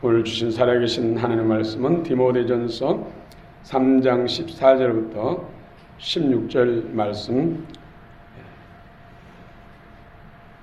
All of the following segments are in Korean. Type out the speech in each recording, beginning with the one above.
오늘 주신 살아계신 하나님의 말씀은 디모데전서 3장 14절부터 16절 말씀,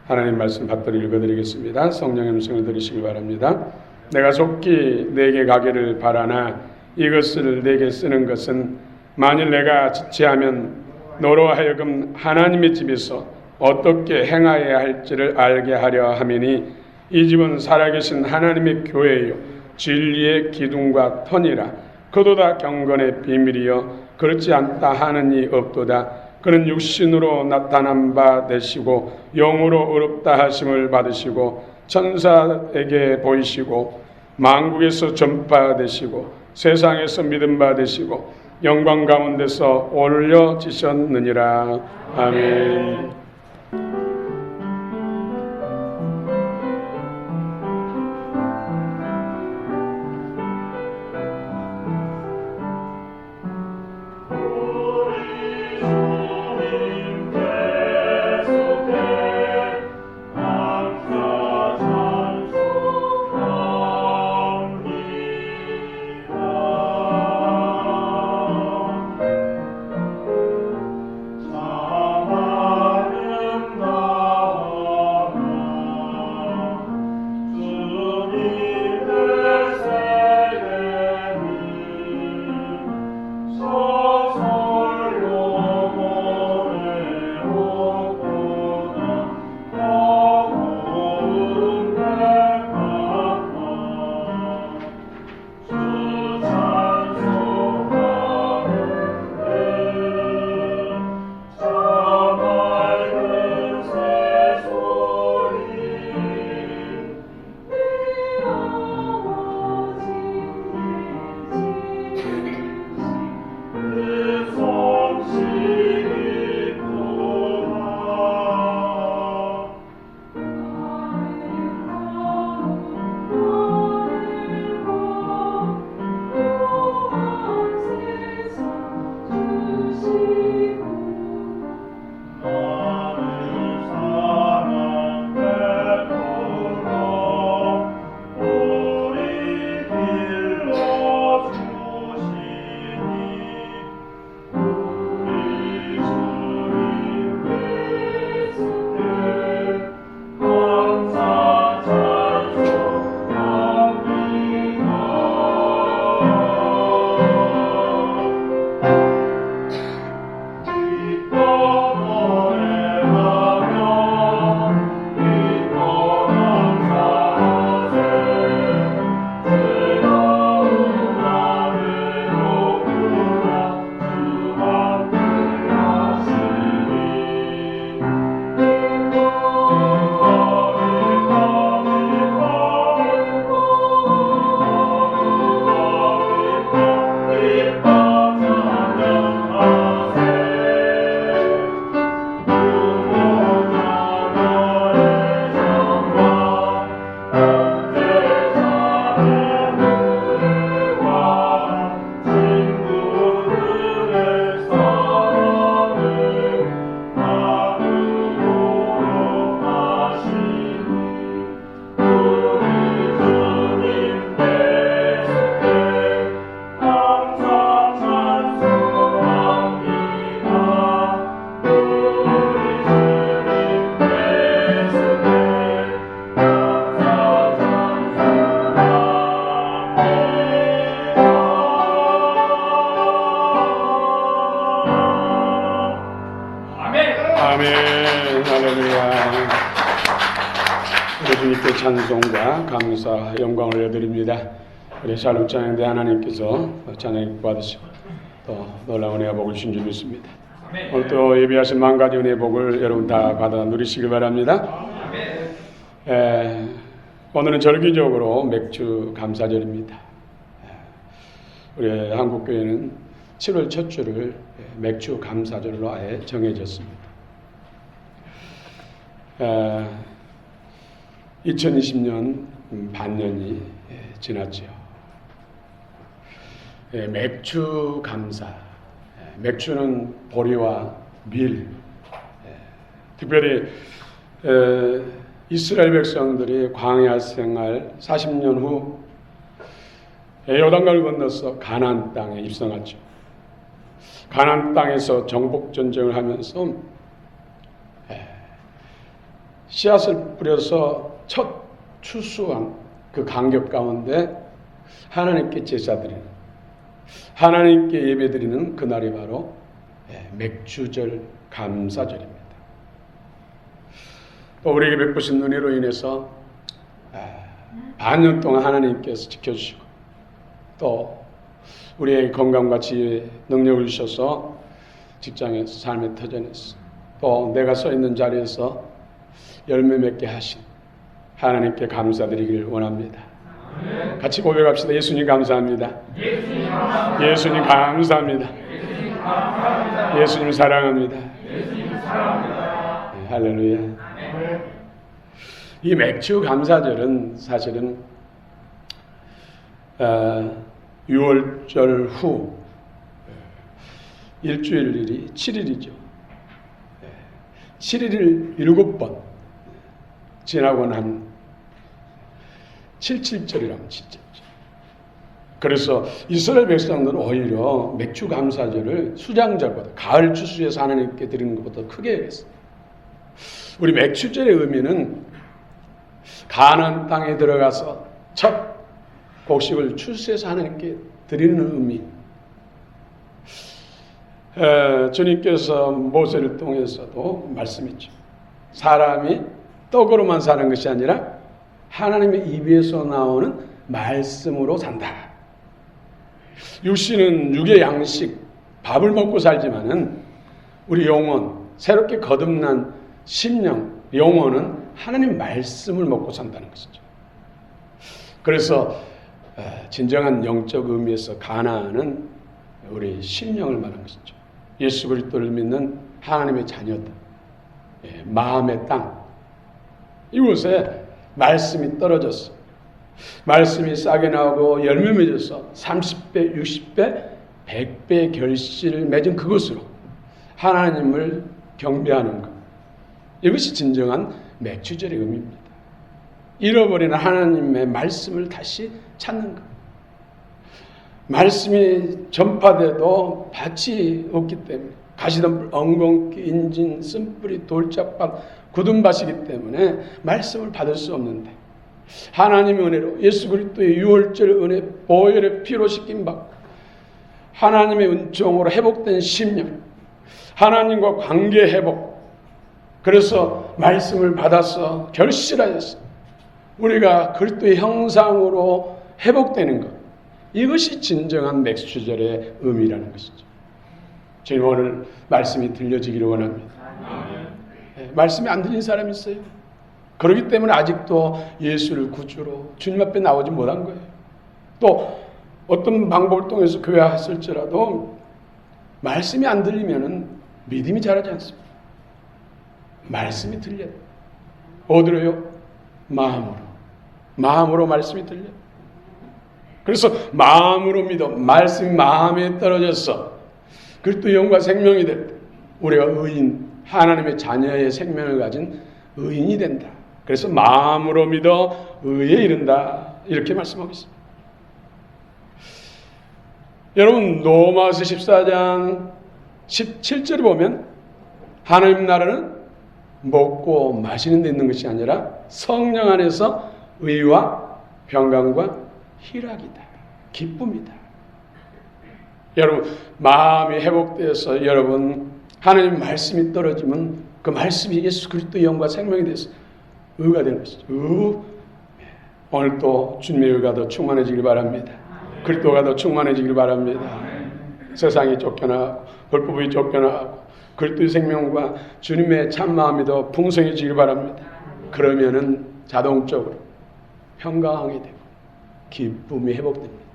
하나님 말씀 받들어 읽어드리겠습니다. 성령의 음성을 들으시기 바랍니다. 내가 속히 내게 가기를 바라나 이것을 내게 쓰는 것은 만일 내가 지체하면 너로 하여금 하나님의 집에서 어떻게 행하여야 할지를 알게 하려 함이니 이 집은 살아계신 하나님의 교회요 진리의 기둥과 터니라. 그도다 경건의 비밀이여 그렇지 않다 하는 이 없도다. 그는 육신으로 나타난 바 되시고 영으로 의롭다 하심을 받으시고 천사에게 보이시고 만국에서 전파되시고 세상에서 믿음 받으시고 영광 가운데서 올려지셨느니라. 아멘. 주님께 찬송과 감사, 영광을 올려드립니다. 우리 샬롬 찬양대 하나님께서 찬양 받으시고 또 놀라운 은혜와 복을 주신 줄 믿습니다. 오늘 또 예비하신 만 가지 은혜의 복을 여러분 다 받아 누리시길 바랍니다. 오늘은 절기적으로 맥주 감사절입니다. 우리 한국교회는 7월 첫 주를 맥주 감사절로 아예 정해졌습니다. 2020년 반년이 지났죠. 맥주 감사, 맥주는 보리와 밀, 특별히 이스라엘 백성들이 광야 생활 40년 후 요단강을 건너서 가나안 땅에 입성하죠. 가나안 땅에서 정복 전쟁을 하면서 씨앗을 뿌려서 첫 추수한 그 간격 가운데 하나님께 제사드리는, 하나님께 예배드리는 그날이 바로 맥주절 감사절입니다. 또 우리에게 베푸신 은혜로 인해서 반년 동안 하나님께서 지켜주시고 또 우리에게 건강과 지혜, 능력을 주셔서 직장에서, 삶의 터전에서, 또 내가 서 있는 자리에서 열매 맺게 하신 하나님께 감사드리기를 원합니다. 같이 고백합시다. 예수님 감사합니다. 예수님 감사합니다. 예수님 사랑합니다. 네, 할렐루야. 이 맥주 감사절은 사실은 6월절 후 일주일이 7일이죠. 7일을 7번 지나고 난 77절이라면 77절. 그래서 이스라엘 백성들은 오히려 맥주 감사절을 수장절보다 가을 추수에서 하나님께 드리는 것보다 크게 했어요. 우리 맥주절의 의미는 가나안 땅에 들어가서 첫 곡식을 추수해서 하나님께 드리는 의미. 주님께서 모세를 통해서도 말씀했죠. 사람이 떡으로만 사는 것이 아니라 하나님의 입에서 나오는 말씀으로 산다. 육신은 육의 양식, 밥을 먹고 살지만은 우리 영혼, 새롭게 거듭난 심령, 영혼은 하나님 말씀을 먹고 산다는 것이죠. 그래서 진정한 영적 의미에서 가나안은 우리 심령을 말하는 것이죠. 예수 그리스도를 믿는 하나님의 자녀들, 마음의 땅, 이곳에 말씀이 떨어졌어. 말씀이 싸게 나오고 열매 맺어서 30배, 60배, 100배 결실을 맺은 그것으로 하나님을 경배하는 것. 이것이 진정한 맥주절의 의미입니다. 잃어버린 하나님의 말씀을 다시 찾는 것. 말씀이 전파돼도 밭이 없기 때문에 가시덤불, 엉겅퀴, 인진, 쓴뿌리, 돌짝밭, 굳은밭이기 때문에 말씀을 받을 수 없는데 하나님의 은혜로 예수 그리스도의 유월절 은혜, 보혈의 피로 씻긴 바 하나님의 은총으로 회복된 심령, 하나님과 관계 회복, 그래서 말씀을 받아서 결실하였어. 우리가 그리스도의 형상으로 회복되는 것, 이것이 진정한 맥주절의 의미라는 것이죠. 저희 오늘 말씀이 들려지기를 원합니다. 말씀이 안 들린 사람이 있어요. 그렇기 때문에 아직도 예수를 구주로 주님 앞에 나오지 못한 거예요. 또 어떤 방법을 통해서 교회 왔을지라도 말씀이 안 들리면은 믿음이 자라지 않습니다. 말씀이 들려요. 어디로요? 마음으로. 마음으로 말씀이 들려요. 그래서 마음으로 믿어. 말씀이 마음에 떨어져서 그리스도 영과 생명이 될 때 우리가 의인, 하나님의 자녀의 생명을 가진 의인이 된다. 그래서 마음으로 믿어 의에 이른다. 이렇게 말씀하고 있습니다. 여러분 로마서 14장 17절에 보면 하나님 나라는 먹고 마시는 데 있는 것이 아니라 성령 안에서 의와 평강과 희락이다. 기쁨이다. 여러분 마음이 회복되어서 여러분 하나님 말씀이 떨어지면 그 말씀이 예수 그리스도의 영과 생명이 돼서 의가 되는 것이죠. 오늘 또 주님의 의가 더 충만해지길 바랍니다. 그리스도가 더 충만해지길 바랍니다. 세상이 쫓겨나고 불법이 쫓겨나고 그리스도의 생명과 주님의 참마음이 더 풍성해지길 바랍니다. 그러면은 자동적으로 평강이 되고 기쁨이 회복됩니다.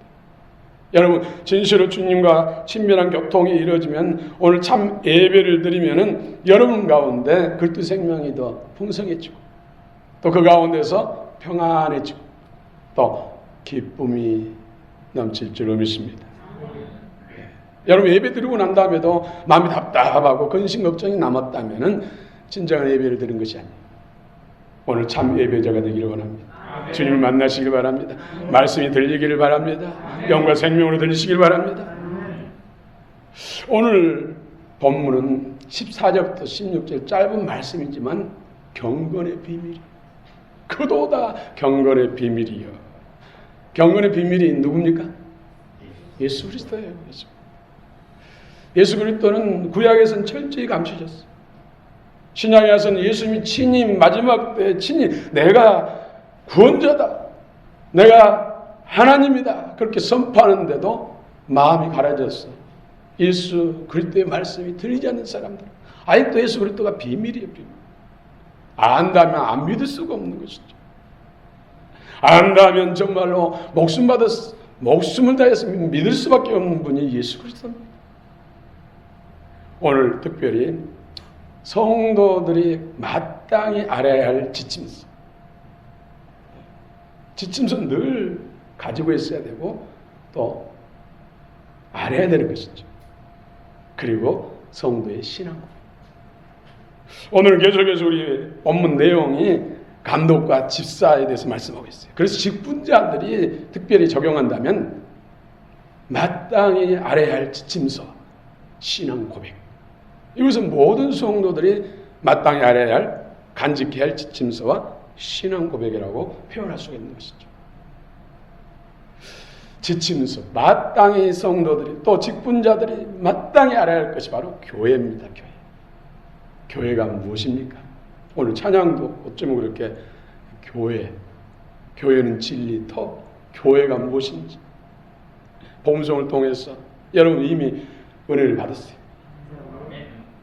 여러분 진실로 주님과 친밀한 교통이 이루어지면 오늘 참 예배를 드리면은 여러분 가운데 그리스도 생명이 더 풍성해지고 또 그 가운데서 평안해지고 또 기쁨이 넘칠 줄 믿습니다. 여러분 예배 드리고 난 다음에도 마음이 답답하고 근심 걱정이 남았다면은 진정한 예배를 드린 것이 아니에요. 오늘 참 예배자가 되기를 원합니다. 주님을 만나시길 바랍니다. 말씀이 들리기를 바랍니다. 영과 생명으로 들리시길 바랍니다. 오늘 본문은 14절부터 16절 짧은 말씀이지만 경건의 비밀이, 그도다 경건의 비밀이요. 경건의 비밀이 누굽니까? 예수 그리스도예요. 예수 그리스도는 구약에서는 철저히 감추셨어요. 신약에 와서는 예수님이 친히 마지막 때 친히 내가 구원자다, 내가 하나님이다 그렇게 선포하는데도 마음이 가라졌어. 예수 그리스도의 말씀이 들리지 않는 사람들, 아직도 예수 그리스도가 비밀이에요. 비밀. 안다면 안 믿을 수가 없는 것이죠. 안다면 정말로 목숨을 다해서 믿을 수밖에 없는 분이 예수 그리스도입니다. 오늘 특별히 성도들이 마땅히 알아야 할 지침서 늘 가지고 있어야 되고 또 알아야 되는 것이죠. 그리고 성도의 신앙. 오늘 계속해서 우리 본문 내용이 감독과 집사에 대해서 말씀하고 있어요. 그래서 직분자들이 특별히 적용한다면 마땅히 알아야 할 지침서, 신앙 고백. 이것은 모든 성도들이 마땅히 알아야 할, 간직해야 할 지침서와 신앙 고백이라고 표현할 수가 있는 것이죠. 지침서, 마땅히 성도들이 또 직분자들이 마땅히 알아야 할 것이 바로 교회입니다. 교회가 무엇입니까? 오늘 찬양도 어쩌면 그렇게 교회는 진리, 교회가 무엇인지 복음성을 통해서 여러분 이미 은혜를 받았어요.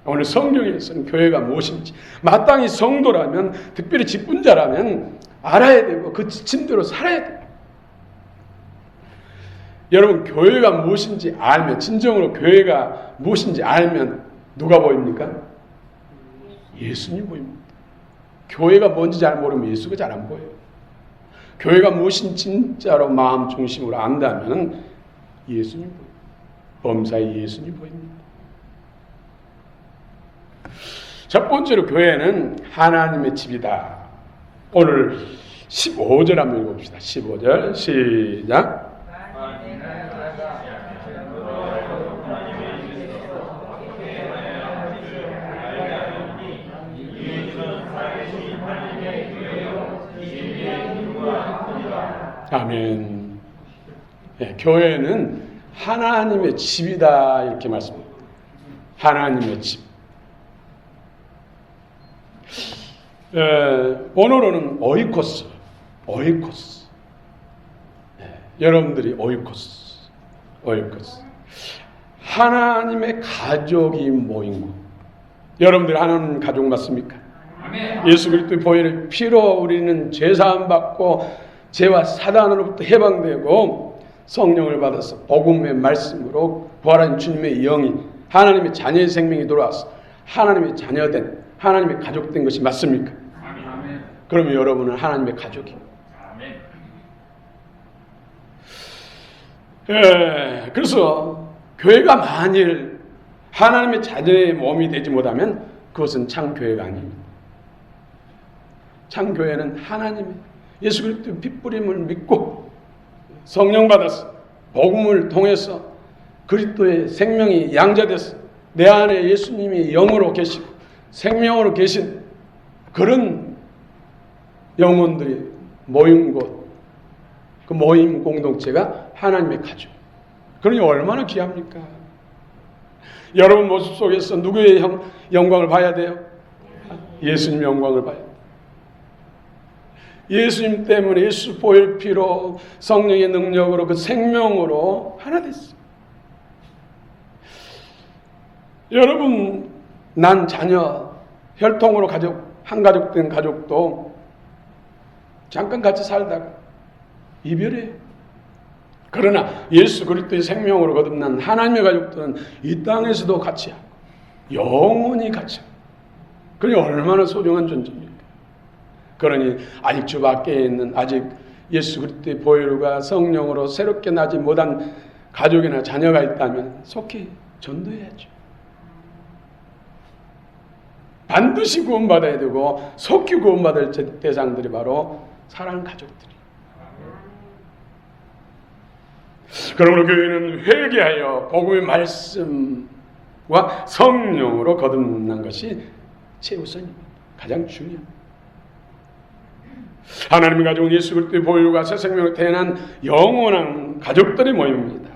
오늘 성경에서는 교회가 무엇인지 마땅히 성도라면, 특별히 직분자라면 알아야 되고 그 지침대로 살아야 돼요. 여러분 교회가 무엇인지 알면, 진정으로 교회가 무엇인지 알면 누가 보입니까? 예수님 보입니다. 교회가 뭔지 잘 모르면 예수가 잘 안 보여요. 교회가 무엇인지 진짜로 마음 중심으로 안다면 예수님 보여요. 범사의 예수님 보입니다. 첫 번째로 교회는 하나님의 집이다. 오늘 15절 한번 읽어봅시다. 15절 시작. 아멘. 네, 교회는 하나님의 집이다 이렇게 말씀합니다. 하나님의 집. 원어로는 오이코스. 여러분들이 오이코스. 하나님의 가족이 모인 곳. 여러분들이 하나님 가족 맞습니까? 아멘. 예수 그리스도의 보혈의 피로 우리는 죄사함 받고 죄와 사단으로부터 해방되고 성령을 받아서 복음의 말씀으로 부활한 주님의 영이 하나님의 자녀의 생명이 돌아와서 하나님의 자녀된, 하나님의 가족된 것이 맞습니까? 아멘. 그러면 여러분은 하나님의 가족이에요. 아멘. 그래서 교회가 만일 하나님의 자녀의 몸이 되지 못하면 그것은 참교회가 아닙니다. 참교회는 하나님의 예수 그리스도의 핏부림을 믿고 성령 받아서 복음을 통해서 그리스도의 생명이 양자돼서 내 안에 예수님이 영으로 계시고 생명으로 계신 그런 영혼들이 모인 곳, 그 모임 공동체가 하나님의 가족. 그러니 얼마나 귀합니까? 여러분 모습 속에서 누구의 영광을 봐야 돼요? 예수님 영광을 봐야 돼요. 예수님 때문에 예수 보혈 피로 성령의 능력으로 그 생명으로 하나 됐어요. 여러분 난 자녀 혈통으로 한 가족 된 가족도 잠깐 같이 살다가 이별해요. 그러나 예수 그리스도의 생명으로 거듭난 하나님의 가족들은 이 땅에서도 같이 하고 영원히 같이 하고 그러니 얼마나 소중한 존재입니까? 그러니 아직 주 밖에 있는 아직 예수 그리스도의 보혈과 성령으로 새롭게 나지 못한 가족이나 자녀가 있다면 속히 전도해야죠. 반드시 구원받아야 되고 속히 구원받을 대상들이 바로 사랑하는 가족들이에요. 그러므로 교회는 회개하여 복음의 말씀과 성령으로 거듭난 것이 최우선입니다. 가장 중요합니다. 하나님이 가져온 예수 그리스도의 보혈과 새 생명을 태어난 영원한 가족들의 모임입니다.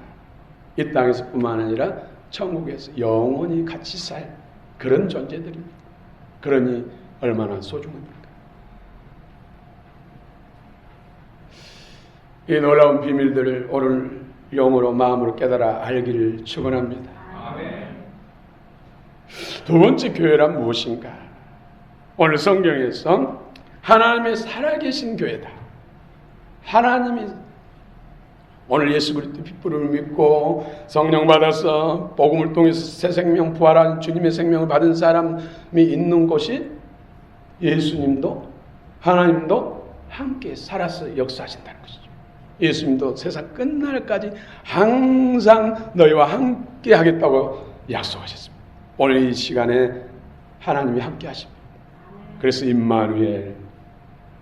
이 땅에서뿐만 아니라 천국에서 영원히 같이 살 그런 존재들입니다. 그러니 얼마나 소중합니까? 이 놀라운 비밀들을 오늘 영으로 마음으로 깨달아 알기를 축원합니다. 두 번째 교회란 무엇인가? 오늘 성경에서 하나님의 살아계신 교회다. 하나님이 오늘 예수 그리스도 핏부름을 믿고 성령 받아서 복음을 통해서 새 생명 부활한 주님의 생명을 받은 사람이 있는 곳이 예수님도 하나님도 함께 살아서 역사하신다는 것이죠. 예수님도 세상 끝날까지 항상 너희와 함께 하겠다고 약속하셨습니다. 오늘 이 시간에 하나님이 함께 하십니다. 그래서 임마누엘,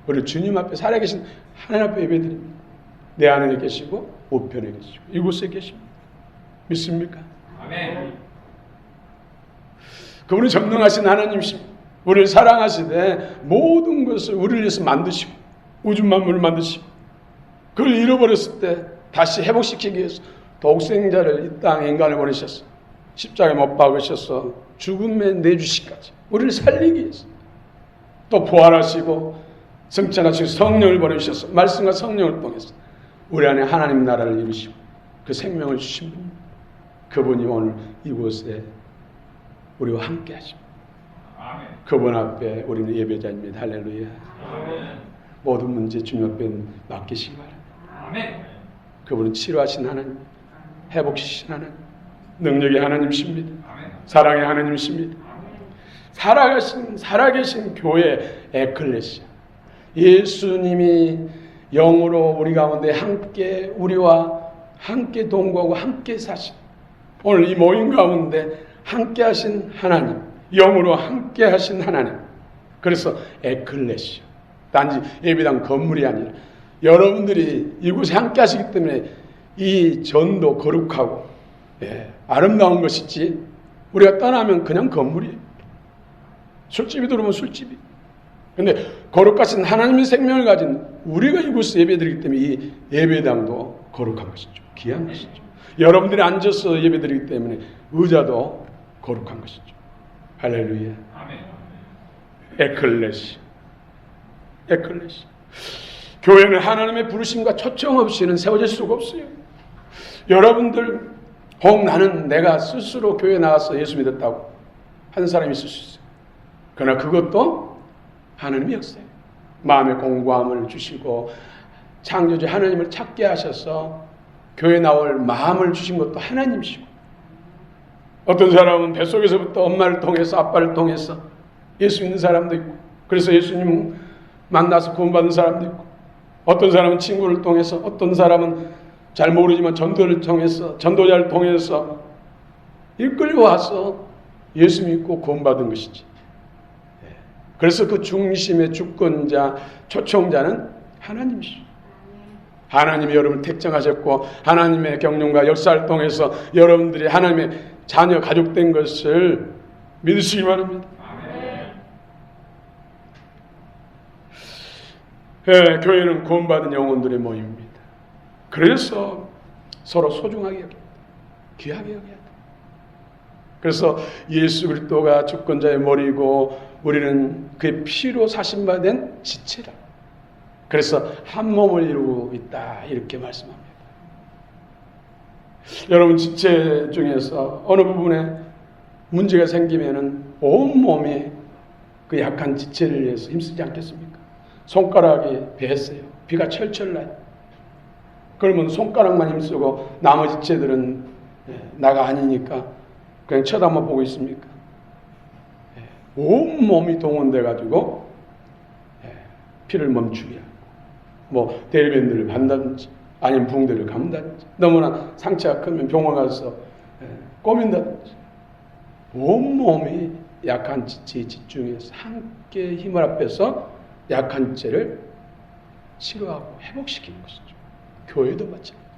우리 주님 앞에 살아계신 하나님 앞에 예배드립니다. 내 안에 계시고 우편에 계시고 이곳에 계십니다. 믿습니까? 아멘. 그분은 전능하신 하나님이십니다. 우리를 사랑하시되 모든 것을 우리를 위해서 만드시고 우주 만물을 만드시고 그걸 잃어버렸을 때 다시 회복시키기 위해서 독생자를 이 땅에 인간을 보내셨어. 십자가에 못 박으셔서 죽음에 내주시기까지 우리를 살리기 위해서 또 부활하시고 승천하시고 성령을 보내주셔서 말씀과 성령을 통해서 우리 안에 하나님 나라를 이루시고 그 생명을 주신 분, 그분이 오늘 이곳에 우리와 함께 하십니다. 그분 앞에 우리는 예배자입니다. 할렐루야. 모든 문제 주님 앞에 맡기시기 바랍니다. 그분은 치료하신 하나님, 회복시키신 하나님, 능력의 하나님이십니다. 사랑의 하나님이십니다. 살아계신 교회 에클레시아, 예수님이 영으로 우리 가운데 함께 우리와 함께 동거하고 함께 사신 오늘 이 모임 가운데 함께 하신 하나님, 영으로 함께 하신 하나님. 그래서 에클레시아, 단지 예배당 건물이 아니라 여러분들이 이곳에 함께 하시기 때문에 이 전도 거룩하고 아름다운 것이지 우리가 떠나면 그냥 건물이에요. 술집이 들어오면 술집이. 근데 거룩하신 하나님의 생명을 가진 우리가 이곳에 예배드리기 때문에 이 예배당도 거룩한 것이죠. 귀한 것이죠. 여러분들이 앉아서 예배드리기 때문에 의자도 거룩한 것이죠. 할렐루야. 에클레시아. 교회는 하나님의 부르심과 초청 없이는 세워질 수가 없어요. 여러분들 혹 나는 내가 스스로 교회 나가서 예수 믿었다고 한 사람이 있을 수 있어요. 그러나 그것도 하나님의 역사예요. 마음의 공고함을 주시고 창조주 하나님을 찾게 하셔서 교회 나올 마음을 주신 것도 하나님이시고, 어떤 사람은 뱃속에서부터 엄마를 통해서 아빠를 통해서 예수 믿는 사람도 있고, 그래서 예수님 만나서 구원받은 사람도 있고, 어떤 사람은 친구를 통해서, 어떤 사람은 잘 모르지만 전도를 통해서, 전도자를 통해서 이끌려와서 예수 믿고 구원받은 것이지. 그래서 그 중심의 주권자, 초청자는 하나님이시죠. 하나님이 여러분을 택정하셨고 하나님의 경륜과 역사를 통해서 여러분들이 하나님의 자녀, 가족된 것을 믿으시기 바랍니다. 교회는 구원받은 영혼들의 모임입니다. 그래서 서로 소중하게 여깁니다. 귀하게 여겨야 돼요. 그래서 예수 그리스도가 주권자의 머리고 우리는 그의 피로 사신받은 지체라. 그래서 한 몸을 이루고 있다, 이렇게 말씀합니다. 여러분, 지체 중에서 어느 부분에 문제가 생기면은 온 몸이 그 약한 지체를 위해서 힘쓰지 않겠습니까? 손가락이 베었어요. 비가 철철 나요. 그러면 손가락만 힘쓰고 나머지 지체들은 나가 아니니까 그냥 쳐다만 보고 있습니까? 온 몸이 동원돼 가지고 피를 멈추게 하고, 뭐 대리변들을 반다든지 아니면 붕대를 감다든지, 너무나 상처가 크면 병원 가서 꼬민다든지, 온 몸이 약한 지체에 집중해서 함께 힘을 합해서 약한 지체를 치료하고 회복시키는 것이죠. 교회도 마찬가지입니다.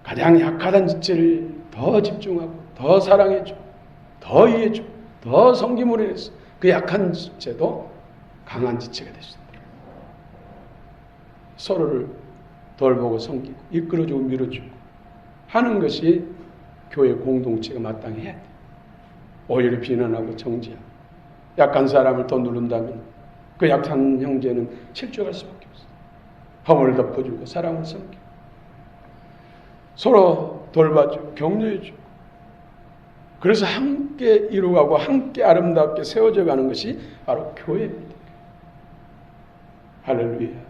가장 약하다는 지체를 더 집중하고 더 사랑해주고 더 이해해주고 더 섬김으로 해서 그 약한 지체도 강한 지체가 될 수 있다. 서로를 돌보고 섬기고 이끌어주고 밀어주고 하는 것이 교회 공동체가 마땅히 해야 돼. 오히려 비난하고 정죄하고 약한 사람을 더 누른다면 그 약한 형제는 실족할 수밖에 없어. 허물을 덮어주고 사랑을 섬기고 서로 돌봐주고 격려해주고 그래서 함께 이루어가고 함께 아름답게 세워져 가는 것이 바로 교회입니다. 할렐루야.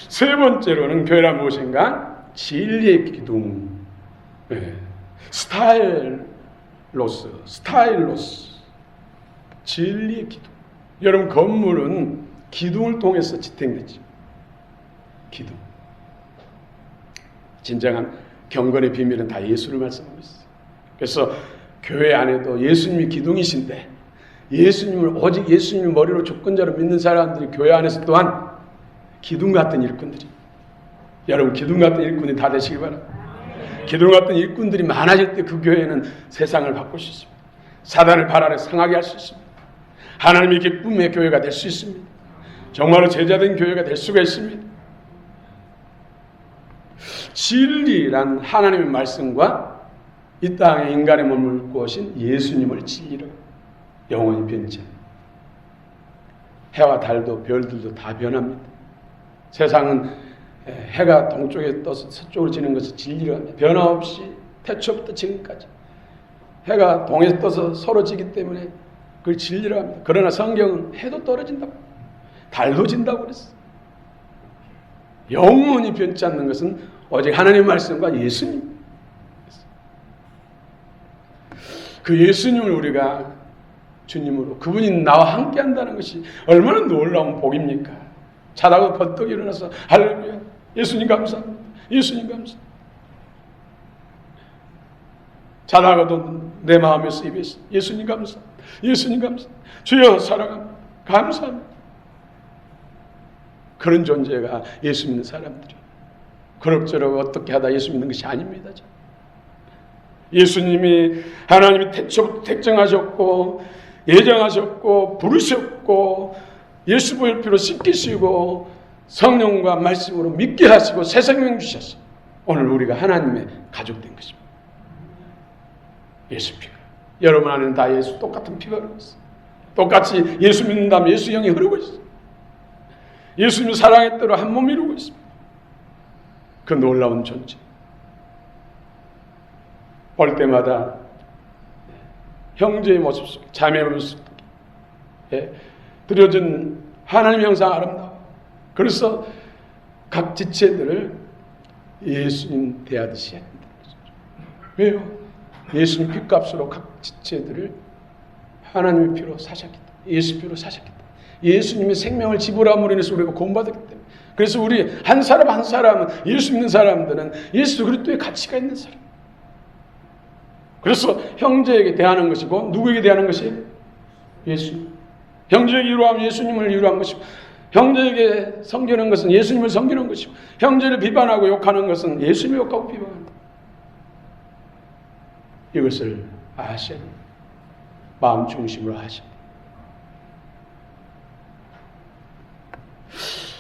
세 번째로는 교회란 무엇인가? 진리의 기둥. 스타일로스 진리의 기둥. 여러분 건물은 기둥을 통해서 지탱되죠. 기둥. 진정한 경건의 비밀은 다 예수를 말씀하고 있어요. 그래서 교회 안에도 예수님이 기둥이신데 오직 예수님을 머리로 주권자로 믿는 사람들이 교회 안에서 또한 기둥 같은 일꾼들이. 여러분 기둥 같은 일꾼이 다 되시기 바랍니다. 기둥 같은 일꾼들이 많아질 때 그 교회는 세상을 바꿀 수 있습니다. 사단을 발 아래 상하게 할 수 있습니다. 하나님의 기쁨의 교회가 될 수 있습니다. 정말로 제자된 교회가 될 수가 있습니다. 진리란 하나님의 말씀과 이 땅에 인간의 몸을 꾸으신 예수님을 진리로 영원히 변치 않습니다. 해와 달도 별들도 다 변합니다. 세상은 해가 동쪽에 떠서 서쪽으로 지는 것을 진리로 합니다. 변함없이 태초부터 지금까지 해가 동에서 떠서 서로 지기 때문에 그걸 진리로 합니다. 그러나 성경은 해도 떨어진다고 달도 진다고 그랬어요. 영원히 변치 않는 것은 오직 하나님의 말씀과 예수님. 그 예수님을 우리가 주님으로 그분이 나와 함께 한다는 것이 얼마나 놀라운 복입니까? 자다가 번뜩 일어나서 할렐루야 예수님 감사합니다. 예수님 감사합니다. 자다가도 내 마음에서 입에서 예수님 감사합니다. 예수님 감사합니다. 주여 사랑합니다. 감사합니다. 그런 존재가 예수 믿는 사람들이에요. 그럭저럭 어떻게 하다 예수 믿는 것이 아닙니다. 예수님이 하나님이 태초부터 택정하셨고 예정하셨고 부르셨고 예수 보혈 피로 씻기시고 성령과 말씀으로 믿게 하시고 새 생명 주셨어. 오늘 우리가 하나님의 가족 된 것입니다. 예수 피가. 여러분 안에는 다 예수 똑같은 피가 흐르고 있어. 똑같이 예수 믿는다면 예수 영이 흐르고 있어. 예수님 사랑의 대로 한 몸 이루고 있습니다. 그 놀라운 존재. 볼 때마다 형제의 모습 속에 자매의 모습 속에 드려진 하나님의 형상 아름다워. 그래서 각 지체들을 예수님 대하듯이 해야 된다. 왜요? 예수님 피값으로 각 지체들을 하나님의 피로 사셨기 때문에 예수 피로 사셨기 때문에 예수님의 생명을 지불함으로 인해서 우리가 구원받았기 때문에 그래서 우리 한 사람 한 사람은 예수 믿는 사람들은 예수 그리스도의 가치가 있는 사람. 그래서 형제에게 대하는 것이고 누구에게 대하는 것이에요? 예수. 형제에게 이루하면 예수님을 이루한 것이고 형제에게 섬기는 것은 예수님을 섬기는 것이고 형제를 비판하고 욕하는 것은 예수님을 욕하고 비판한다. 이것을 아셔야 됩니다. 마음 중심으로 하셔야 됩니다.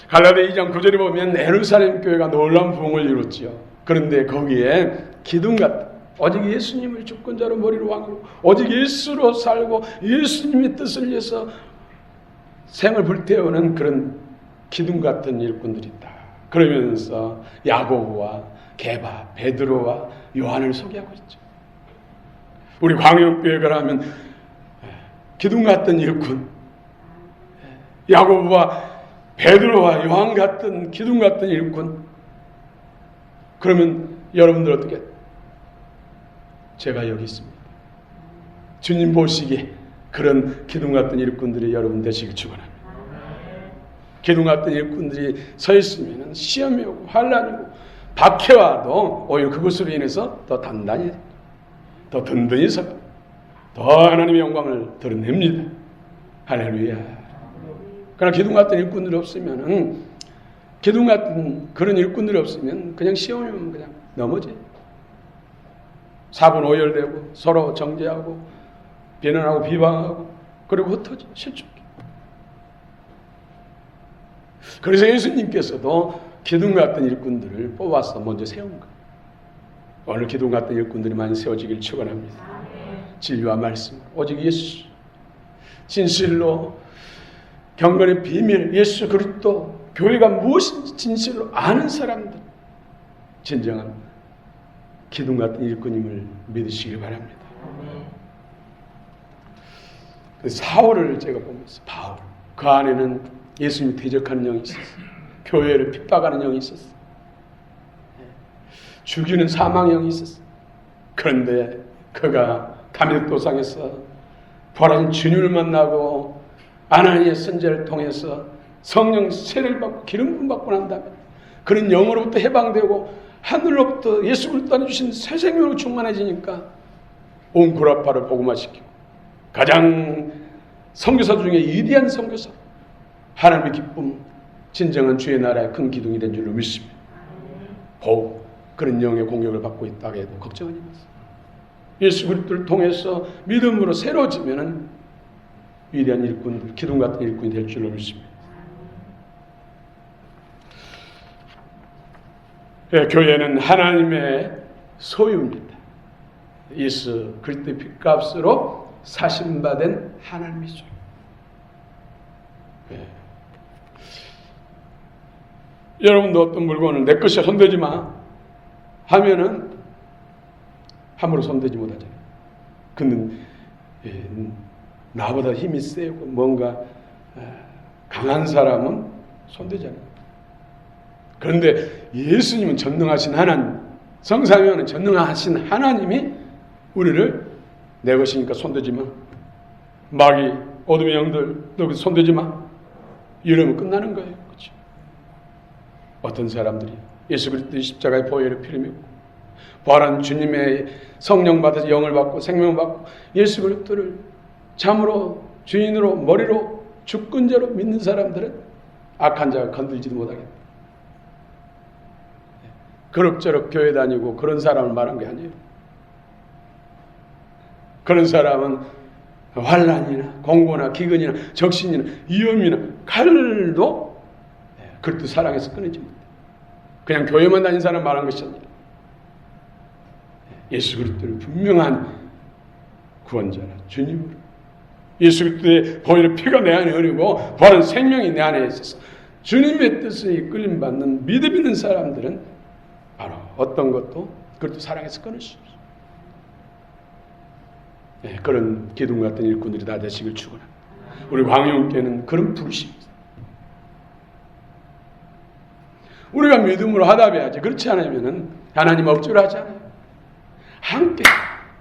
갈라디아 2장 9절에 보면 예루살렘 교회가 놀라운 부흥을 이뤘지요. 그런데 거기에 기둥 같은 오직 예수님을 주권자로 머리로 왕으로 오직 예수로 살고 예수님의 뜻을 위해서 생을 불태우는 그런 기둥 같은 일꾼들이 있다. 그러면서 야고보와 게바, 베드로와 요한을 소개하고 있죠. 우리 광역교회가 하면 기둥 같은 일꾼, 야고보와 베드로와 요한 같은 기둥 같은 일꾼. 그러면 여러분들 어떻게? 제가 여기 있습니다. 주님 보시기에 그런 기둥 같은 일꾼들이 여러분 되시길 축원합니다. 기둥 같은 일꾼들이 서 있으면 시험이 오고 환난이 오고 박해와도 오히려 그것으로 인해서 더 단단히 더 든든히 서고 더 하나님의 영광을 드러냅니다. 할렐루야. 그러나 기둥 같은 일꾼들이 없으면은 기둥 같은 그런 일꾼들이 없으면 그냥 시험이면 그냥 넘어져요. 사분 오열되고 서로 정죄하고 비난하고 비방하고 그리고 흩어져 실족해. 그래서 예수님께서도 기둥 같은 일꾼들을 뽑아서 먼저 세운 거예요. 오늘 기둥 같은 일꾼들이 많이 세워지길 축원합니다. 진리와 말씀, 오직 예수, 진실로 경건의 비밀, 예수 그리스도, 교회가 무엇인지 진실로 아는 사람들, 진정한 기둥 같은 일꾼임을 믿으시길 바랍니다. 사울을 제가 보면서 바울, 그 안에는 예수님 대적하는 영이 있었어요. 교회를 핍박하는 영이 있었어요. 죽이는 사망형이 있었어요. 그런데 그가 감옥도상에서 부활하신 주님을 만나고 아나니의 선제를 통해서 성령 세례를 받고 기름 부음 받고 난 다음에 그런 영으로부터 해방되고 하늘로부터 예수 그리스도 주신 새 생명으로 충만해지니까 온 구라파를 복음화시키고 가장 선교사 중에 위대한 선교사, 하나님의 기쁨, 진정한 주의 나라의 큰 기둥이 된 줄로 믿습니다. 그런 영의 공격을 받고 있다고 해도 걱정하지 마세요. 예수 그리스도를 통해서 믿음으로 새로워지면은 위대한 일꾼들, 기둥 같은 일꾼이 될 줄로 믿습니다. 교회는 하나님의 소유입니다. 예수 그리스도의 핏값으로 사신받은 하나님의 소유. 여러분도 어떤 물건을 내 것이 손대지 마 하면은 함부로 손대지 못하잖아요. 근데 나보다 힘이 세고 뭔가 강한 사람은 손대잖아요. 그런데 예수님은 전능하신 하나님, 성삼위하는 전능하신 하나님이 우리를 내 것이니까 손대지 마. 마귀, 어둠의 영들 너 손대지 마. 이러면 끝나는 거예요. 그렇죠? 어떤 사람들이 예수 그리스도의 십자가의 보혈의 피를 믿고 부활한 주님의 성령 받아서 영을 받고 생명을 받고 예수 그리스도를 참으로 주인으로 머리로 주권자로 믿는 사람들은 악한 자가 건들지도 못하겠다. 그럭저럭 교회 다니고 그런 사람을 말한 게 아니에요. 그런 사람은 환난이나 공고나 기근이나 적신이나 위험이나 칼도 그리스도 사랑해서 끊이지 못해. 그냥 교회만 다닌 사람 말한 것이 아니라 예수 그리스도를 분명한 구원자라 주님으로 예수 그리스도의 보혈의 피가 내 안에 흐르고 부활한 생명이 내 안에 있어서 주님의 뜻에 이끌림 받는 믿음 있는 사람들은 바로 어떤 것도 그리스도 사랑해서 끊을 수 없어요. 그런 기둥 같은 일꾼들이 다 되시길 축원합니다. 우리 광영교회는 그런 부르심입니다. 우리가 믿음으로 화답해야지. 그렇지 않으면은 하나님 억지로 하지 않아요. 함께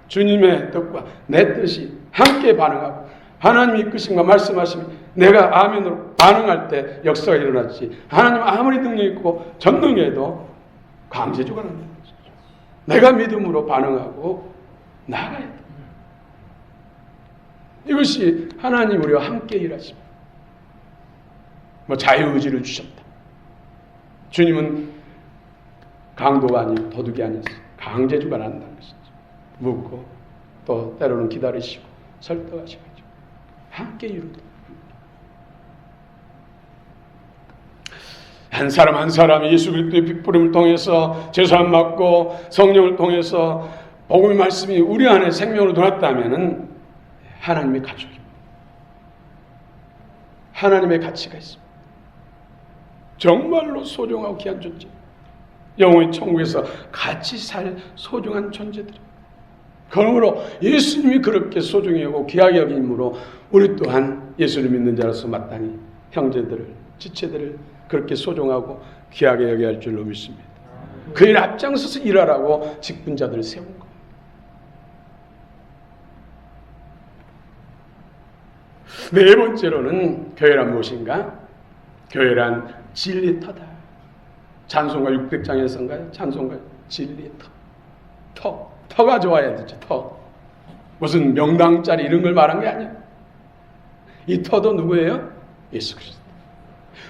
주님의 뜻과 내 뜻이 함께 반응하고 하나님이 이끄신가 말씀하시면 내가 아멘으로 반응할 때 역사가 일어났지. 하나님 아무리 능력 있고 전능해도 강제주가 난다는 거죠. 내가 믿음으로 반응하고 나아가야 돼. 이것이 하나님 우리와 함께 일하십니다. 자유의지를 주셨다. 주님은 강도가 아니고 도둑이 아니었어요. 강제주가 난다는 것이죠. 묻고 또 때로는 기다리시고 설득하시고 함께 이루다. 한 사람 한 사람이 예수 그리스도의 핏부림을 통해서 제사함 받고 성령을 통해서 복음의 말씀이 우리 안에 생명으로 들어왔다면은 하나님의 가족입니다. 하나님의 가치가 있습니다. 정말로 소중하고 귀한 존재. 영원히 천국에서 같이 살 소중한 존재들입니다. 그러므로 예수님이 그렇게 소중히 여기고 귀하게 여김으로 우리 또한 예수를 믿는 자로서 마땅히 형제들을, 지체들을 그렇게 소중하고 귀하게 여겨야 할 줄로 믿습니다. 그 일 앞장서서 일하라고 직분자들을 세운 것. 네 번째로는 교회란 무엇인가? 교회란 진리의 터다. 찬송가 600장에서인가요? 찬송가 진리의 터. 터가 좋아야 되죠. 터. 무슨 명당짜리 이런 걸 말한 게 아니에요. 이 터도 누구예요? 예수 그리스도.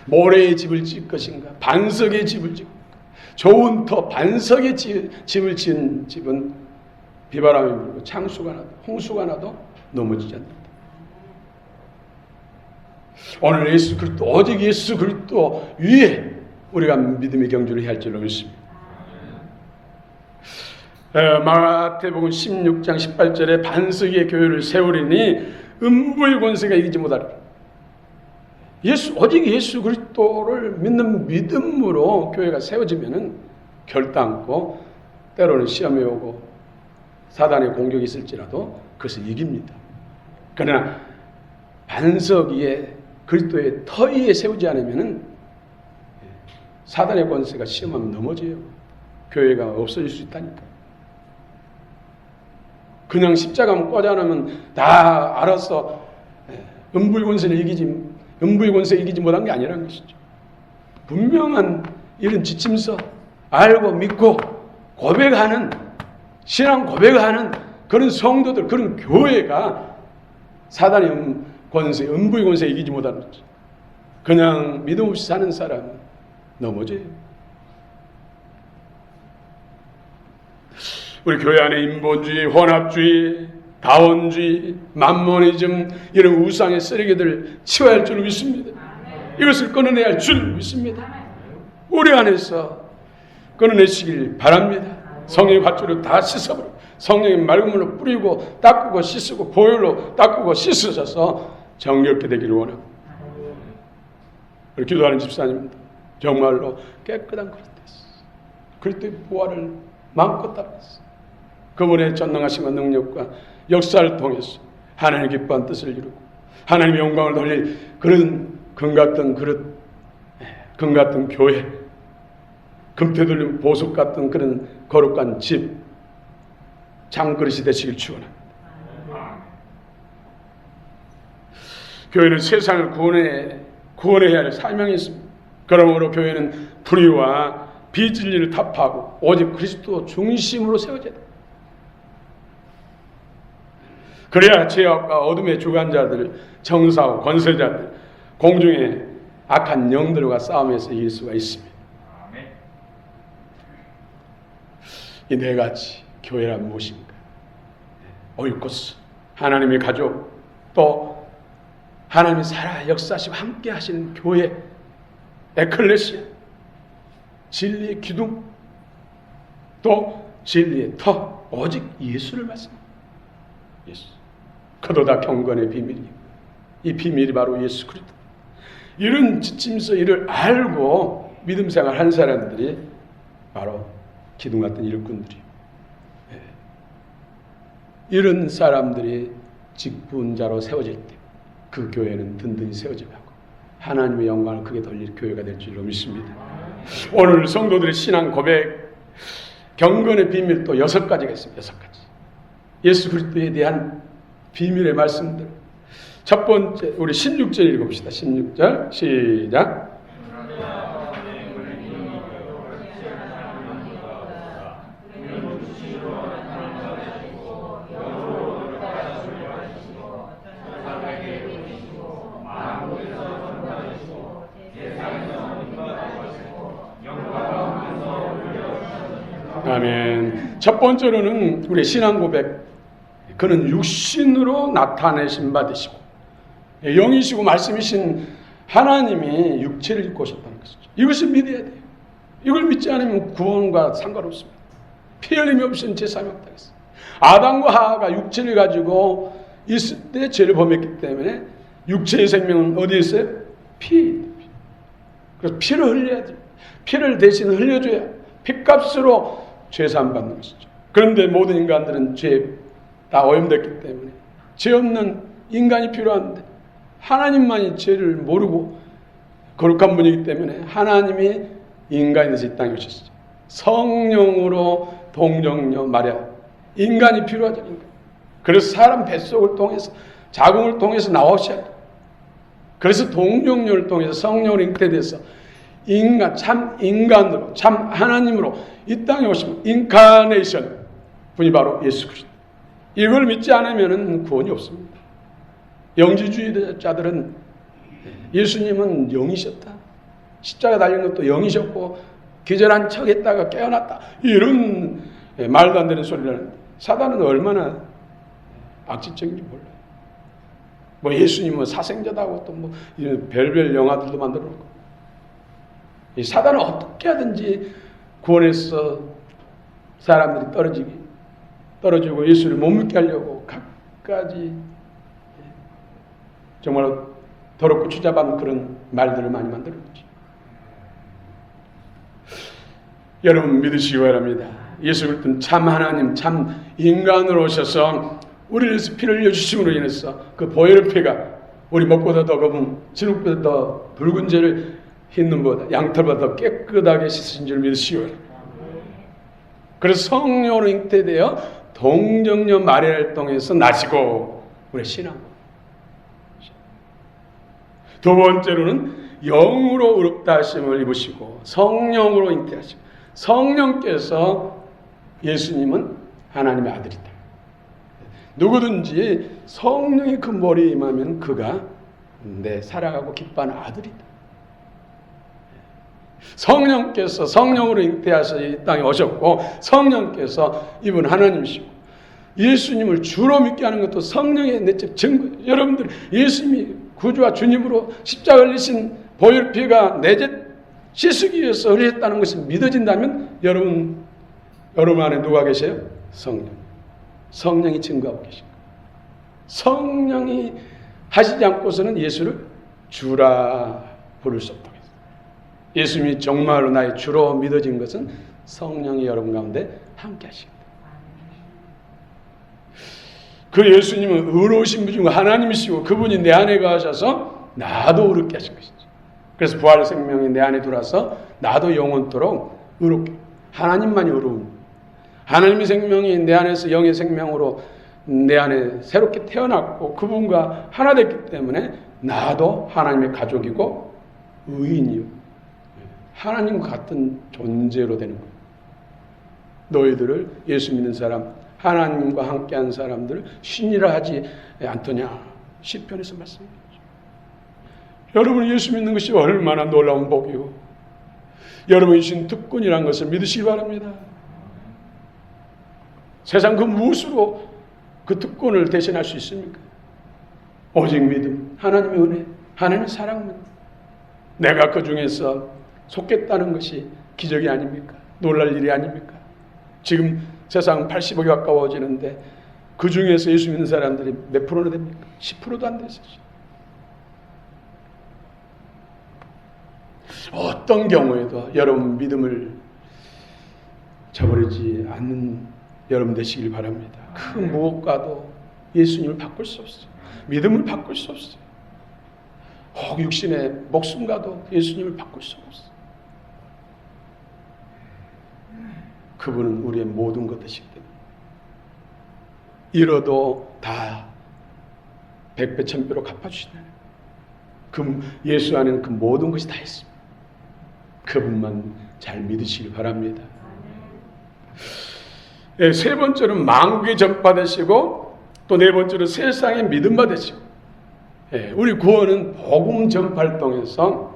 모래의 집을 지을 것인가? 반석의 집을 지을 것인가? 좋은 터 반석의 집을 지은 집은 비바람이 불고 창수가 나도 홍수가 나도 넘어지지 않는다. 오늘 예수 그리스도, 오직 예수 그리스도 위에 우리가 믿음의 경주를 해야 할 줄로 믿습니다. 마태복음 16장 18절에 반석의 교회를 세우리니 음부의 권세가 이기지 못하리라. 오직 예수 그리스도를 믿는 믿음으로 교회가 세워지면은 결단코 때로는 시험이 오고 사단의 공격이 있을지라도 그것을 이깁니다. 그러나 반석 위에 그리스도의 터 위에 세우지 않으면은 사단의 권세가 시험하면 넘어져요. 교회가 없어질 수 있다니까. 그냥 십자가만 꽂아놓으면 다 알아서 음부의 권세를 이기지 못한 게 아니라는 것이죠. 분명한 이런 지침서 알고 믿고 고백하는 신앙 고백하는 그런 성도들, 그런 교회가 사단의 권세, 음부의 권세에 이기지 못하는 거죠. 그냥 믿음 없이 사는 사람은 넘어져요. 우리 교회 안에 인본주의, 혼합주의, 다원주의, 만모니즘 이런 우상의 쓰레기들을 치워야 할 줄 믿습니다. 이것을 끊어내야 할 줄 믿습니다. 우리 안에서 끊어내시길 바랍니다. 성령의 밧줄로 다 씻어버려. 성령의 맑은 물로 뿌리고 닦고 씻고 보혈로 닦고 씻으셔서 정결케 되기를 원합니다. 우리 기도하는 집사님입니다. 정말로 깨끗한 그리스도의 부활을 마음껏 따랐어요. 그분의 전능하심과 능력과 역사를 통해서 하나님의 기뻐한 뜻을 이루고 하나님의 영광을 돌릴 그런 금 같은 그릇, 금 같은 교회, 금태 돌린 보석 같은 그런 거룩한 집, 장그릇이 되시길 축원합니다. 교회는 세상을 구원해야 할 사명이 있습니다. 그러므로 교회는 불의와 비진리를 타파하고 오직 그리스도 중심으로 세워져야 됩니다. 그래야 죄악과 어둠의 주관자들, 정사와 권세자들, 공중의 악한 영들과 싸움에서 이길 수가 있습니다. 이 네 가지 교회란 무엇인가? 오이코스, 하나님의 가족, 또 하나님이 살아 역사하시고 함께 하시는 교회, 에클레시아, 진리의 기둥, 또 진리의 터, 오직 예수를 말씀합니다. 예수. 그도 다 경건의 비밀이에요. 이 비밀이 바로 예수 그리스도. 이런 지침서 이를 알고 믿음 생활한 사람들이 바로 기둥 같은 일꾼들이에요. 이런 사람들이 직분자로 세워질 때 그 교회는 든든히 세워지고 하나님의 영광을 크게 돌릴 교회가 될 줄로 믿습니다. 오늘 성도들의 신앙 고백, 경건의 비밀 또 6가지가 있습니다. 6가지. 예수 그리스도에 대한 비밀의 말씀들. 첫 번째, 우리 16절 읽어봅시다. 16절 시작. 아멘. 첫 번째로는 우리 신앙 고백, 그는 육신으로 나타내신 바 되시고 영이시고 말씀이신 하나님이 육체를 입고 오셨다는 것이죠. 이것을 믿어야 돼요. 이걸 믿지 않으면 구원과 상관없습니다. 피 흘림이 없이는 제사함이 없다 했어요. 아담과 하와가 육체를 가지고 있을 때 죄를 범했기 때문에 육체의 생명은 어디에 있어요? 피. 그래서 피를 흘려야 돼요. 피를 대신 흘려줘야 피값으로 죄사함 받는 것이죠. 그런데 모든 인간들은 죄에 다 오염됐기 때문에 죄 없는 인간이 필요한데 하나님만이 죄를 모르고 거룩한 분이기 때문에 하나님이 인간이 돼서 이 땅에 오셨어요. 성령으로 동정녀 마리아, 인간이 필요하죠. 인간. 그래서 사람 뱃속을 통해서 자궁을 통해서 나오셔야 돼요. 그래서 동정녀를 통해서 성령으로 잉태돼서 인간, 참 인간으로, 참 하나님으로 이 땅에 오시면 인카네이션 분이 바로 예수 그리스도. 이걸 믿지 않으면 구원이 없습니다. 영지주의자들은 예수님은 영이셨다. 십자가 달린 것도 영이셨고 기절한 척했다가 깨어났다. 이런 말도 안 되는 소리를 하는데 사단은 얼마나 악질적인지 몰라요. 뭐 예수님은 사생자다고 또 뭐 이런 별별 영화들도 만들어 놓고 이 사단은 어떻게 하든지 구원해서 사람들이 떨어지고 예수를 못 믿게 하려고 갖가지 정말 더럽고 추잡한 그런 말들을 많이 만들어 놓죠. 여러분 믿으시기 바랍니다. 예수 그리스도는 참 하나님, 참 인간으로 오셔서 우리를 위해서 피를 흘려주심으로 인해서 그 보혈의 피가 우리 먹보다 더 검은 진흙보다 더 붉은 죄를 흰 눈보다 양털보다 더 깨끗하게 씻으신 줄 믿으시기 바랍니다. 그래서 성령으로 잉태되어 동정녀 마리아를 통해서 나시고 우리의 신앙. 두 번째로는 영으로 의롭다 하심을 입으시고 성령으로 잉태하시고 성령께서 예수님은 하나님의 아들이다. 누구든지 성령이 그 머리에 임하면 그가 내 사랑하고 기뻐하는 아들이다. 성령께서 성령으로 잉태하셔서 이 땅에 오셨고 성령께서 이분 하나님이시고 예수님을 주로 믿게 하는 것도 성령의 내적 증거예요. 여러분들 예수님이 구주와 주님으로 십자가를 흘리신 보혈 피가 내 죄 씻기 위해서 흘렸다는 것이 믿어진다면 여러분 안에 누가 계세요? 성령이 증거하고 계신 거예요. 성령이 하시지 않고서는 예수를 주라 부를 수 없다고 했어요. 예수님이 정말로 나의 주로 믿어진 것은 성령이 여러분 가운데 함께 하십니다. 그 예수님은 의로우신 분 중 하나님이시고 그분이 내 안에 거하셔서 나도 의롭게 하신 것이죠. 그래서 부활 생명이 내 안에 들어와서 나도 영원토록 의롭게, 하나님만이 의로운, 하나님의 생명이 내 안에서 영의 생명으로 내 안에 새롭게 태어났고 그분과 하나 됐기 때문에 나도 하나님의 가족이고 의인이요, 하나님과 같은 존재로 되는 거예요. 너희들을, 예수 믿는 사람, 하나님과 함께한 사람들을 신이라 하지 않더냐, 시편에서 말씀합니다. 여러분이 예수 믿는 것이 얼마나 놀라운 복이요, 여러분이 주신 특권이라는 것을 믿으시기 바랍니다. 세상 그 무엇으로 그 특권을 대신할 수 있습니까? 오직 믿음, 하나님의 은혜, 하나님의 사랑만. 내가 그 중에서 속겠다는 것이 기적이 아닙니까? 놀랄 일이 아닙니까? 지금 세상은 80억이 가까워지는데 그 중에서 예수 믿는 사람들이 몇 프로나 됩니까? 10%도 안 됐어요. 어떤 경우에도 여러분 믿음을 저버리지 않는 여러분 되시길 바랍니다. 그 무엇과도 예수님을 바꿀 수 없어요. 믿음을 바꿀 수 없어요. 혹 육신의 목숨과도 예수님을 바꿀 수 없어요. 그분은 우리의 모든 것 되시기 때문에 잃어도 다 100배 1000배로 갚아주시나요? 그 예수 안에는 그 모든 것이 다 있습니다. 그분만 잘 믿으시길 바랍니다. 네, 세 번째는 만국에 전파되시고 또 네 번째로 세상에 믿음 받으시고, 우리 구원은 복음 전파를 통해서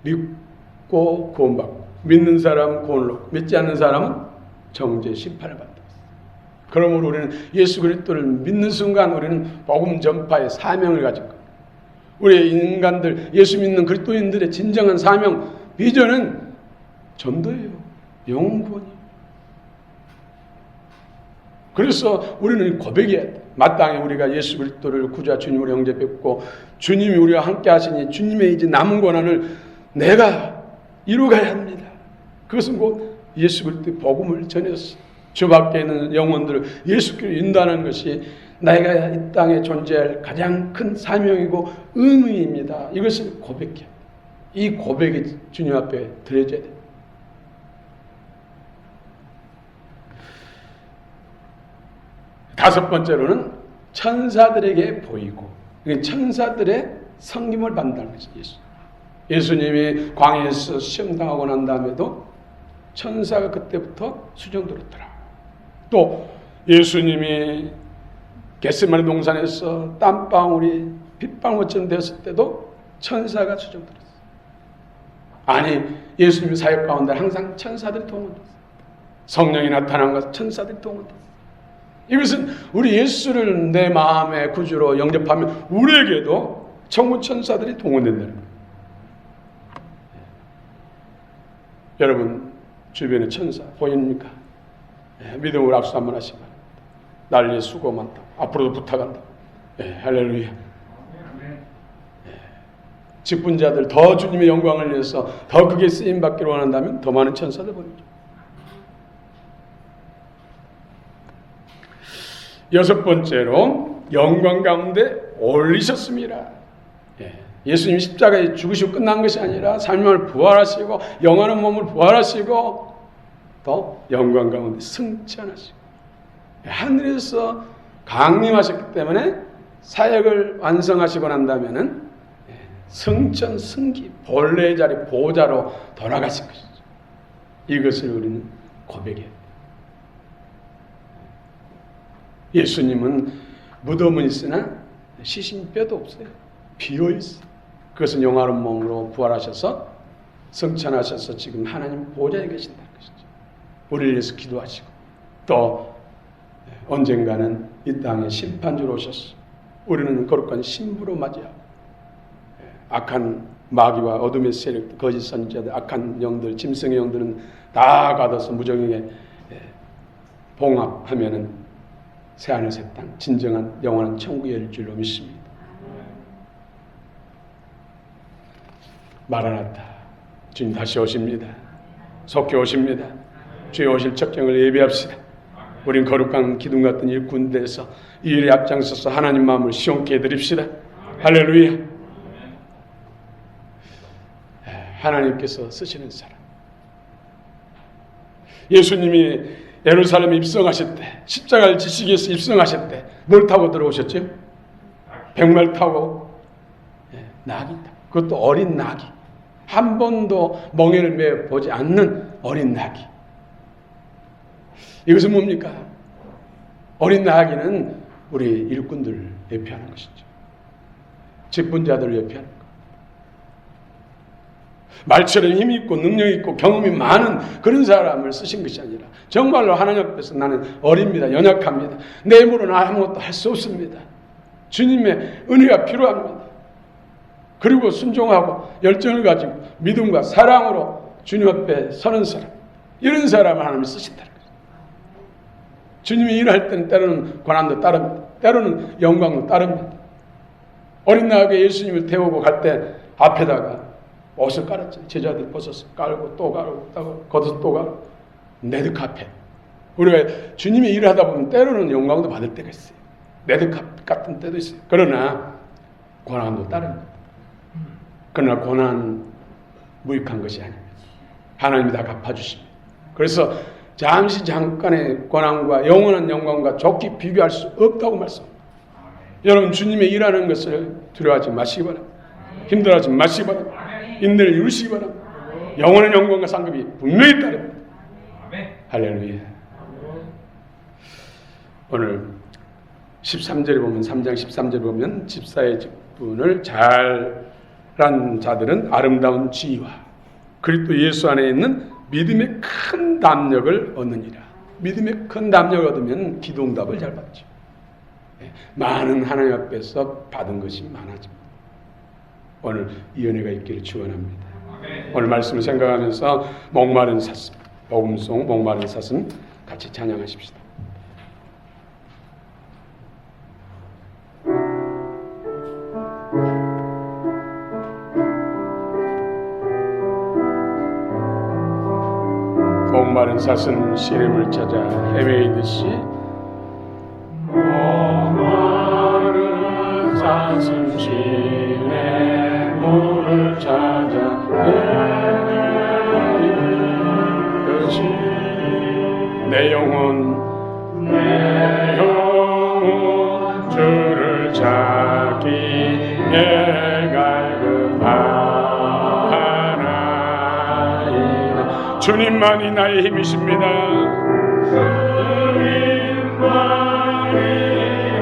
믿고 구원받고, 믿는 사람은 구원을 얻고 믿지 않는 사람은 정죄 심판을 받는다. 그러므로 우리는 예수 그리스도를 믿는 순간 우리는 복음 전파의 사명을 가질 겁니다. 우리 인간들, 예수 믿는 그리스도인들의 진정한 사명, 비전은 전도예요. 영혼 구원이에요. 그래서 우리는 고백해야 돼. 마땅히 우리가 예수 그리스도를 구주와 주님으로 영접했고 주님이 우리와 함께 하시니 주님의 이제 남은 권한을 내가 이루어가야 합니다. 그것은 곧 예수 그리스도의 복음을 전해서 주 밖에 있는 영혼들을 예수께로 인도하는 것이 내가 이 땅에 존재할 가장 큰 사명이고 의무입니다. 이것을 고백해야 합니다. 이 고백이 주님 앞에 드려져야 됩니다. 다섯 번째로는 천사들에게 보이고, 천사들의 섬김을 받는다는 것이 예수님이 광야에서 시험당하고 난 다음에도 천사가 그때부터 수정들었더라. 또 예수님이 겟세마네 동산에서 땀방울이 빗방울처럼 되었을 때도 천사가 수종들었어요. 아니, 예수님 사역 가운데 항상 천사들이 동원됐어요. 성령이 나타난 것은 천사들이 동원됐어요. 이것은 우리 예수를 내 마음의 구주로 영접하면 우리에게도 천군 천사들이 동원된다는 거예요. 여러분 주변에 천사 보입니까? 믿음으로 악수 한번 하시기 바랍니다. 날 위해 수고 많다. 앞으로도 부탁한다. 할렐루야. 직분자들 더 주님의 영광을 위해서 더 크게 쓰임받기를 원한다면 더 많은 천사들 보내죠. 여섯 번째로 영광 가운데 올리셨습니다. 예수님이 십자가에 죽으시고 끝난 것이 아니라 삶을 부활하시고 영원한 몸을 부활하시고 또 영광 가운데 승천하시고 하늘에서 강림하셨기 때문에 사역을 완성하시고 난다면은 승천, 승기, 본래의 자리, 보좌로 돌아가실 것이죠. 이것을 우리는 고백해야 돼요. 예수님은 무덤은 있으나 시신뼈도 없어요. 비어있어요. 그것은 영화로운 몸으로 부활하셔서 승천하셔서 지금 하나님 보좌에 계신다는 것이죠. 우리를 위해서 기도하시고 또 언젠가는 이 땅에 심판주로 오셔서 우리는 거룩한 신부로 맞이하고 악한 마귀와 어둠의 세력, 거짓 선지자들, 악한 영들, 짐승의 영들은 다 가둬서 무정에게 봉합하면은 새하늘 새 땅, 진정한 영원한 천국에 이를 줄로 믿습니다. 마라나타, 주님 다시 오십니다. 속히 오십니다. 주의 오실 적정을 예비합시다. 우린 거룩한 기둥 같은 일꾼들에서 이 일에 앞장서서 하나님 마음을 시원케 해드립시다. 할렐루야. 하나님께서 쓰시는 사람. 예수님이 예루살렘에 입성하실 때, 십자가를 지시기 위해서 입성하실 때 뭘 타고 들어오셨죠? 백말 타고 나귀 타고, 그것도 어린 나귀, 한 번도 멍에를 매 보지 않는 어린 나귀. 이것은 뭡니까? 어린 나귀는 우리 일꾼들을 예표하는 것이죠. 직분자들을 예표하는 것. 말처럼 힘이 있고 능력이 있고 경험이 많은 그런 사람을 쓰신 것이 아니라 정말로 하나님 앞에서 나는 어립니다. 연약합니다. 내 힘으로는 아무것도 할 수 없습니다. 주님의 은혜가 필요합니다. 그리고 순종하고 열정을 가지고 믿음과 사랑으로 주님 앞에 서는 사람, 이런 사람을 하나님이 쓰신다는 거죠. 주님이 일할 때는 때로는 고난도 따릅니다. 때로는 영광도 따릅니다. 어린 나귀에 예수님을 태우고 갈 때 앞에다가 옷을 깔았죠. 제자들 벗어서 깔고 또 깔고 또 걷어서 또 깔고. 레드카펫. 우리가 주님의 일을 하다 보면 때로는 영광도 받을 때가 있어요. 레드카펫 같은 때도 있어요. 그러나 고난도 따릅니다. 그러나 고난 무익한 것이 아닙니다. 하나님이 다 갚아주십니다. 그래서 잠깐의 고난과 영원한 영광과 좋게 비교할 수 없다고 말씀합니다. 여러분 주님의 일하는 것을 두려워하지 마시기 바랍니다. 힘들어하지 마시기 바랍니다. 인내를 이루시기 바랍니다. 영원한 영광과 상급이 분명히 따릅니다. 할렐루야. 오늘 13절에 보면 3장 13절에 보면 집사의 직분을 잘한 자들은 아름다운 지위와 그리스도 예수 안에 있는 믿음의 큰 담력을 얻느니라. 믿음의 큰 담력을 얻으면 기도응답을 잘 받죠. 많은 하나님 앞에서 받은 것이 많아집니다. 오늘 이 은혜가 있기를 축원합니다. 오늘 말씀을 생각하면서 목마른 사슴, 복음송 목마른 사슴 같이 찬양하십시다. 목마른 사슴 시름을 찾아 헤매이듯이 목마른 사슴 시내 물을 찾아 헤매이듯이 내 영혼 주를 찾기에 갈급하나이다. 주님만이 나의 힘이십니다. 주님만이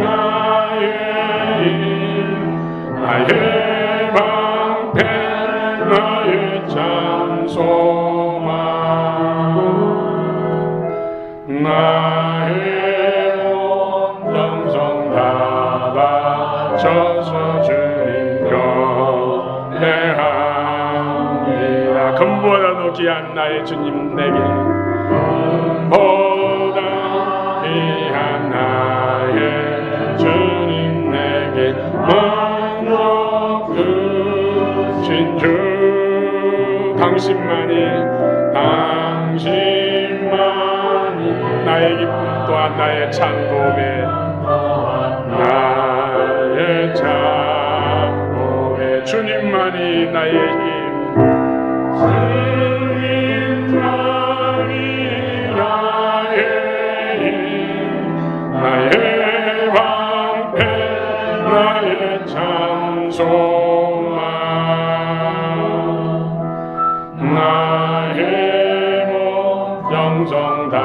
나의 힘, 나의 방패 나의 참 소망 나의 온 정성 다 바쳐서 주님 경배합니다. 금보다도 귀한 나의 주님 내게 금보다 귀한 나의 주님 내게 만족 주신 주 당신만이 나의 기쁨 또한 나의 찬송에 나의 찬송에 주님만이 나의 힘 주님만이 나의 힘 나의 방패 나의 찬송아 나의 온 정성 다